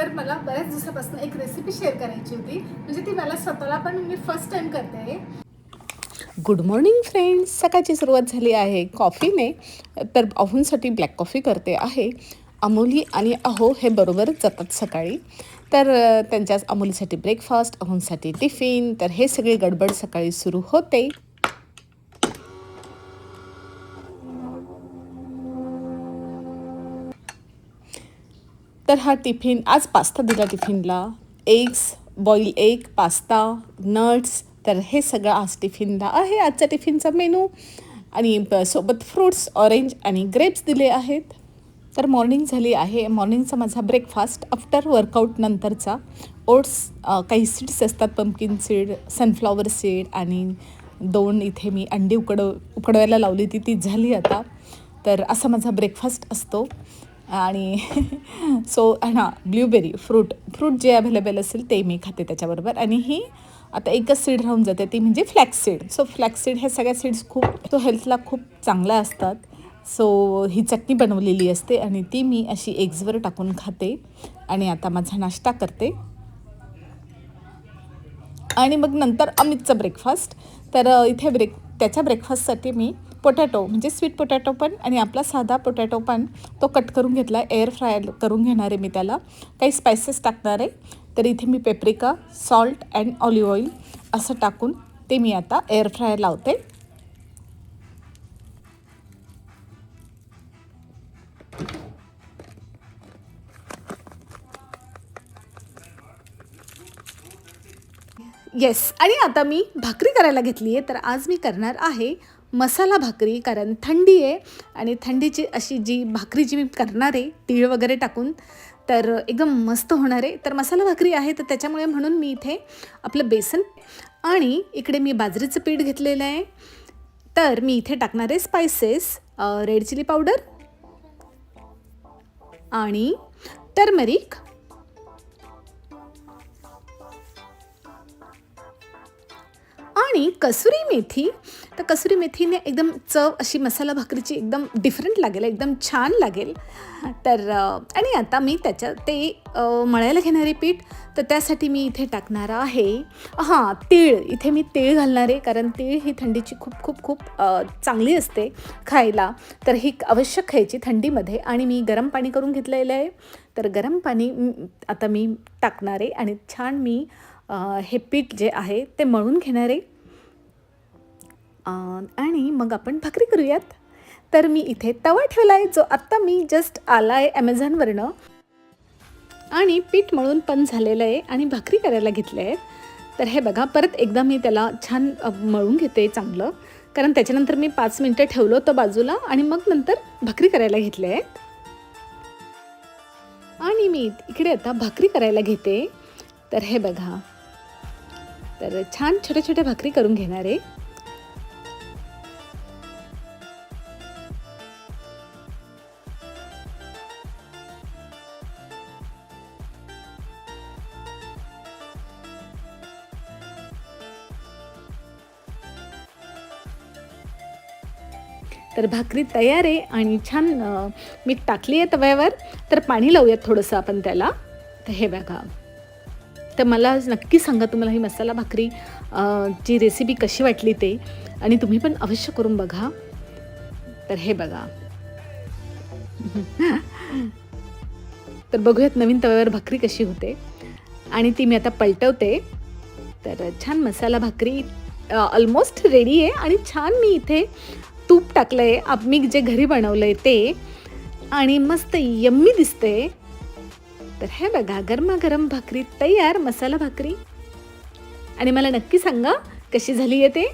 तर मला बऱ्याच दिवसापासून एक रेसिपी शेअर करायची होती, म्हणजे ती मला स्वतःला पण मी फर्स्ट टाइम करते. Good morning friends. सकाळची सुरुवात झाली आहे कॉफीने. तर अहोंसाठी ब्लॅक कॉफी करते आहे. अमोली आणि अहो हे बरोबरच जातात सकाळी. तर त्यांच्याच अमोलीसाठी ब्रेकफास्ट, अहोंसाठी टिफिन. तर हे सगळे गडबड सकाळी सुरू होते. तर हा टिफिन, आज पास्ता दिला टिफिनला. Eggs, boil egg, pasta, nuts. तर हे सगळं आज टिफिनला आहे, आजचा टिफिनचा मेनू. आणि सोबत फ्रूट्स, ऑरेंज आणि ग्रेप्स दिले आहेत. तर मॉर्निंग झाली आहे. मॉर्निंगचा माझा ब्रेकफास्ट आफ्टर वर्कआउट नंतरचा. ओट्स, काही सीड्स असतात, पंपकिन सीड, सनफ्लॉवर सीड आणि 2 इथे मी अंडी उकडवायला लावली ती झाली आता. तर असा माझा ब्रेकफास्ट असतो. आणि सो हां, ब्ल्यूबेरी फ्रूट जे अवेलेबल असेल ते मी खाते त्याच्याबरोबर. आणि ही आता एकच सीड राहून जाते, ती म्हणजे flax seed. So flax seed हे सगळ्या सीड्स खूप हेल्थला खूप चांगल्या असतात. सो ही चटणी बनवलेली असते आणि ती मी अशी एग्सवर टाकून खाते. आणि आता माझा नाश्ता करते. आणि मग नंतर अमितचा ब्रेकफास्ट. तर इथे त्याच्या ब्रेकफास्टसाठी मी पोटॅटो, म्हणजे स्वीट पोटॅटो पण आणि आपला साधा पोटॅटो पण तो कट करून घेतला. एअर फ्राय करून घेणार आहे मी त्याला. काही स्पायसेस टाकणार आहे. तर इथे मी Paprika, salt and olive oil असं टाकून ते मी आता एअर फ्राय लावते. येस, आणि आता मी भाकरी करायला घेतली आहे. तर आज मी करणार आहे मसाला भाकरी, कारण थंडी आहे आणि थंडीची अशी जी भाकरी जी मी करणार आहे तीळ वगैरे टाकून, तर एकदम मस्त होणार आहे. तर मसाला भाकरी आहे, तर त्याच्यामुळे म्हणून मी इथे आपलं बेसन आणि इकडे मी बाजरीचं पीठ घेतलेलं आहे. तर मी इथे टाकणार आहे स्पायसेस, रेड चिली पावडर आणि टर्मरिक आणि कसुरी मेथी. तर कसुरी मेथीने एकदम चव अशी मसाला भाकरीची एकदम डिफरंट लागेल, एकदम छान लागेल. तर आणि आता मी मळायला घेणारे पीठ. तर त्यासाठी मी इथे टाकणार आहे तीळ. इथे मी तीळ घालणार आहे, कारण तीळ ही थंडीची खूप खूप खूप चांगली असते खायला. तर ही अवश्य खायची थंडीमध्ये. आणि मी गरम पाणी करून घेतलेलं आहे. तर गरम पाणी आता मी टाकणार आहे आणि छान मी हे पीठ जे आहे ते मळून घेणार आहे. आणि मग आपण भाकरी करूयात. तर मी इथे तवा ठेवला आहे, जो आत्ता मी जस्ट आला आहे ॲमेझॉनवरनं. आणि पीठ मळून पण झालेलं आहे आणि भाकरी करायला घेतल्या आहेत. तर हे बघा, परत एकदा मी त्याला छान मळून घेते चांगलं, कारण त्याच्यानंतर मी 5 मिनटं ठेवलं होतं बाजूला आणि मग नंतर भाकरी करायला घेतल्या आहेत. आणि मी इकडे आता भाकरी करायला घेते. तर हे बघा, तर छान छोट्या छोट्या भाकरी करून घेणार आहे. तर भाकरी तयार आहे आणि छान मीठ टाकली आहे तव्यावर. तर पाणी लावूयात थोडंसं आपण त्याला. तर हे बघा, तर मला नक्की सांगा तुम्हाला ही मसाला भाकरी ची रेसिपी कशी वाटली ते, आणि तुम्ही पण अवश्य करून बघा. तर हे बघा, तर बघूयात नवीन तव्यावर भाकरी कशी होते. आणि ती मी आता पलटवते. तर छान मसाला भाकरी ऑलमोस्ट रेडी आहे. आणि छान मी इथे तूप टाकलं आहे, मी जे घरी बनवलं आहे ते, आणि मस्त यम्मी दिसते. तर हे बघा, गरमागरम भाकरी तयार, मसाला भाकरी. आणि मला नक्की सांगा कशी झाली आहे ते.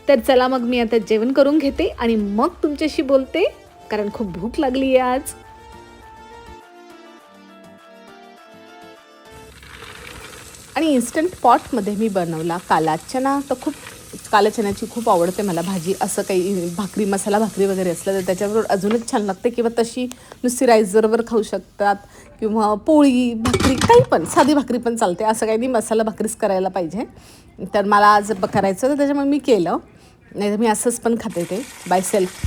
तर चला मग मी आता जेवण करून घेते आणि मग तुमच्याशी बोलते, कारण खूप भूक लागली आहे आज. आणि इन्स्टंट पॉटमध्ये मी बनवला काला चना. तर काल्या चण्याची खूप आवडते मला भाजी. असं काही भाकरी, मसाला भाकरी वगैरे असलं तर त्याच्याबरोबर अजूनच छान लागते. किंवा तशी नुसती राईसबरोबर खाऊ शकतात, किंवा पोळी भाकरी, काही पण, साधी भाकरी पण चालते. असं काही नाही मसाला भाकरीच करायला पाहिजे. तर मला आज करायचं तर त्याच्यामुळे मी केलं, नाही तर मी असंच पण खाते ते बाय सेल्फ.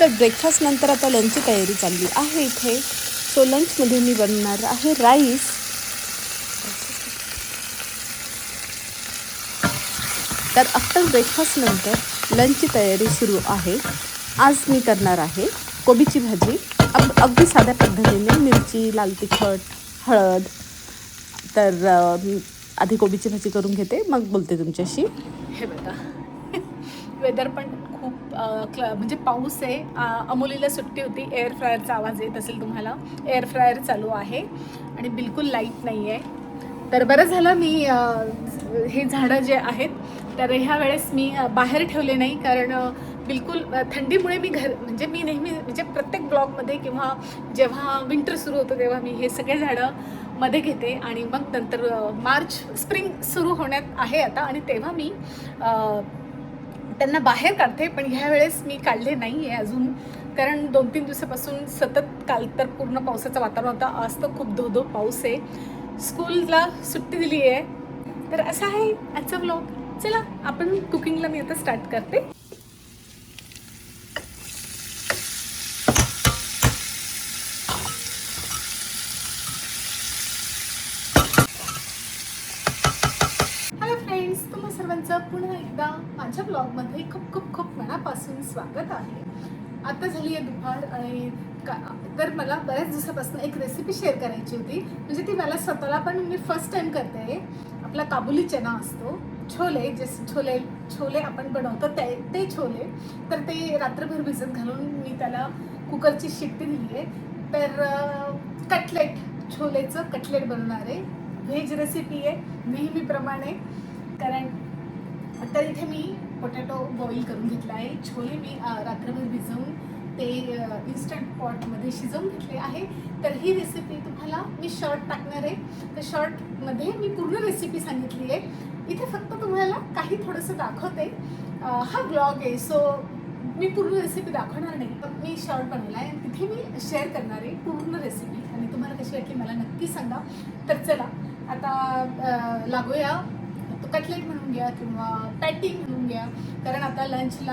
तर ब्रेकफास्ट नंतर आता लंचची तयारी चालली आहे इथे. सो लंचमध्ये मी बनवणार आहे राईस. तर आफ्टर ब्रेकफास्ट नंतर लंचची तयारी सुरू आहे. आज मी करणार आहे कोबीची भाजी. अगदी साध्या पद्धतीने मिरची, लाल तिखट, हळद. तर मी आधी कोबीची भाजी करून घेते, मग बोलते तुमच्याशी. हे बघा वेदर पण खूप म्हणजे पाऊस आहे. अमोलीला सुट्टी होती. एअर फ्रायरचा आवाज येत असेल तुम्हाला. एअर फ्रायर चालू आहे आणि बिलकुल लाईट नाही आहे. तर बरं झालं मी हे झाडं जे आहेत तर ह्या वेळेस मी बाहेर ठेवले नाही, कारण बिलकुल थंडीमुळे मी म्हणजे मी नेहमी म्हणजे प्रत्येक ब्लॉगमध्ये किंवा जेव्हा विंटर सुरू होतं तेव्हा मी हे सगळे झाडं मध्ये घेते आणि मग नंतर मार्च स्प्रिंग सुरू होण्यात आहे आता आणि तेव्हा मी त्यांना बाहेर काढते. पण ह्या वेळेस मी काढले नाही आहे अजून, कारण 2-3 दिवसापासून सतत काल तर पूर्ण पावसाचं वातावरण होतं. आज तर खूप धो पाऊस आहे. स्कूलला सुट्टी दिली आहे. तर असं आहे आजचा ब्लॉग. चला आपण कुकिंगला मी आता स्टार्ट करते. हॅलो फ्रेंड्स, तुम्हा सर्वांचं पुन्हा एकदा माझ्या ब्लॉगमध्ये खूप खूप खूप मनापासून स्वागत आहे. आता झाली आहे दुपार आणि तर मला बऱ्याच दिवसापासून एक रेसिपी शेअर करायची होती. म्हणजे ती मला स्वतःला पण मी फर्स्ट टाईम करते. आपला काबुली चना असतो, छोले, जे छोले आपण बनवतो ते छोले. तर ते रात्रभर भिजत घालून मी त्याला कुकरची शिट्टी दिली आहे. तर छोलेचं कटलेट बनवणार आहे. व्हेज रेसिपी आहे नेहमीप्रमाणे, कारण तर इथे मी पोटॅटो बॉईल करून घेतला आहे. छोले मी रात्रभर भिजवून ते इन्स्टंट पॉटमध्ये शिजवून घेतले आहे. तर ही रेसिपी तुम्हाला मी शॉर्ट टाकणार आहे. तर शॉर्टमध्ये मी पूर्ण रेसिपी सांगितली आहे. इथे फक्त तुम्हाला काही थोडंसं दाखवते. हा ब्लॉग आहे, सो मी पूर्ण रेसिपी दाखवणार नाही, पण मी शॉर्ट बनवला आहे आणि तिथे मी शेअर करणार आहे पूर्ण रेसिपी. आणि तुम्हाला कशी वाटली मला नक्की सांगा. तर चला आता लागूया. कटलेट म्हणून घ्या किंवा पॅटी म्हणून घ्या, कारण आता लंचला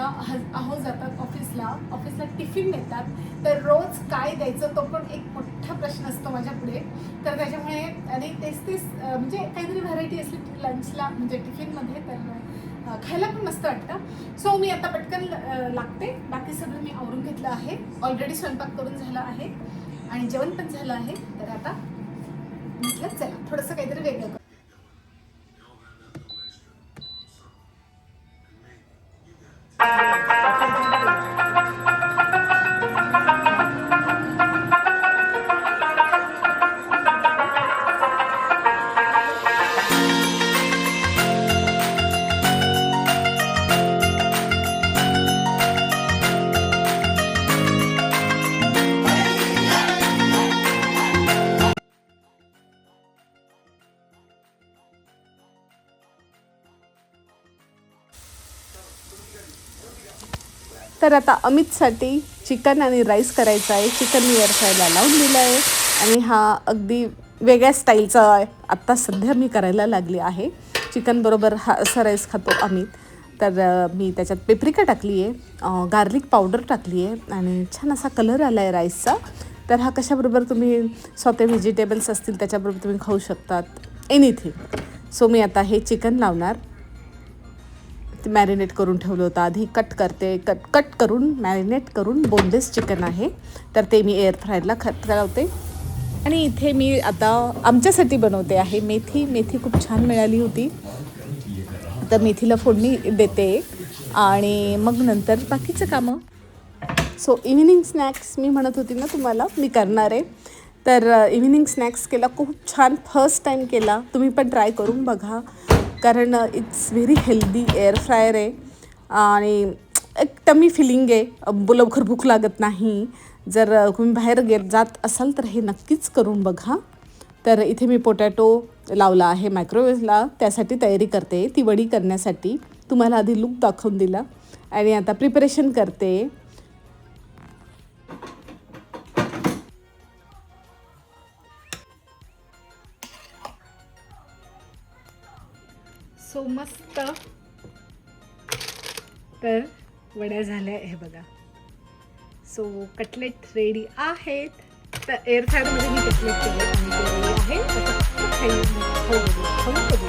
आहो जातात ऑफिसला टिफिन नेतात. तर रोज काय द्यायचं तो पण एक मोठा प्रश्न असतो माझ्या पुढे. तर त्याच्यामुळे आणि तेच म्हणजे काहीतरी व्हरायटी असली लंचला म्हणजे टिफिनमध्ये तर खायला पण मस्त वाटतं. सो मी आता पटकन लागते. बाकी सगळं मी आवरून घेतलं आहे. ऑलरेडी स्वयंपाक करून झाला आहे आणि जेवण पण झालं आहे. तर आता म्हटलं चला थोडंसं काहीतरी वेगळं करू. तर आता अमितसाठी चिकन आणि राईस करायचं आहे. चिकन मी एअर फ्रायरला लावून दिलं आहे आणि हा अगदी वेगळ्या स्टाईलचा आत्ता सध्या मी करायला लागली आहे. चिकनबरोबर हा असा राईस खातो अमित. तर मी त्याच्यात पेपरिका टाकली आहे, गार्लिक पावडर टाकली आहे आणि छान असा कलर आला आहे राईसचा. तर हा कशाबरोबर तुम्ही स्वतः व्हेजिटेबल्स असतील त्याच्याबरोबर तुम्ही खाऊ शकतात, एनिथिंग. सो मी आता हे चिकन लावणार. ते मॅरिनेट करून ठेवलं होतं आधी. कट करून मॅरिनेट करून बोनलेस चिकन आहे. तर ते मी एअर फ्रायरला लावते. आणि इथे मी आता आमच्यासाठी बनवते आहे मेथी खूप छान मिळाली होती. तर मेथीला फोडणी देते आणि मग नंतर बाकीचं कामं. सो इव्हिनिंग स्नॅक्स मी म्हणत होती ना तुम्हाला मी करणार आहे. तर इव्हिनिंग स्नॅक्स केला खूप छान. फर्स्ट टाईम केला. तुम्ही पण ट्राय करून बघा, कारण it's very healthy. Air fryer आहे आणि एक टमी फिलिंग आहे. लवकर भूक लागत नाही. जर तुम्ही बाहेर जात असाल तर हे नक्कीच करून बघा. तर इथे मी पोटॅटो लावला आहे मायक्रोवेव्हला. त्यासाठी तयारी करते. ती वडी करण्यासाठी तुम्हाला आधी लूक दाखवून दिला आणि आता प्रिपरेशन करते. सो मस्त. तर वड्या झाल्या हे बघा. सो कटलेट रेडी आहेत. तर एअर फ्रायरमध्ये मी कटलेट केले आणि ते रेडी आहे. आता फक्त खाऊ बघूया.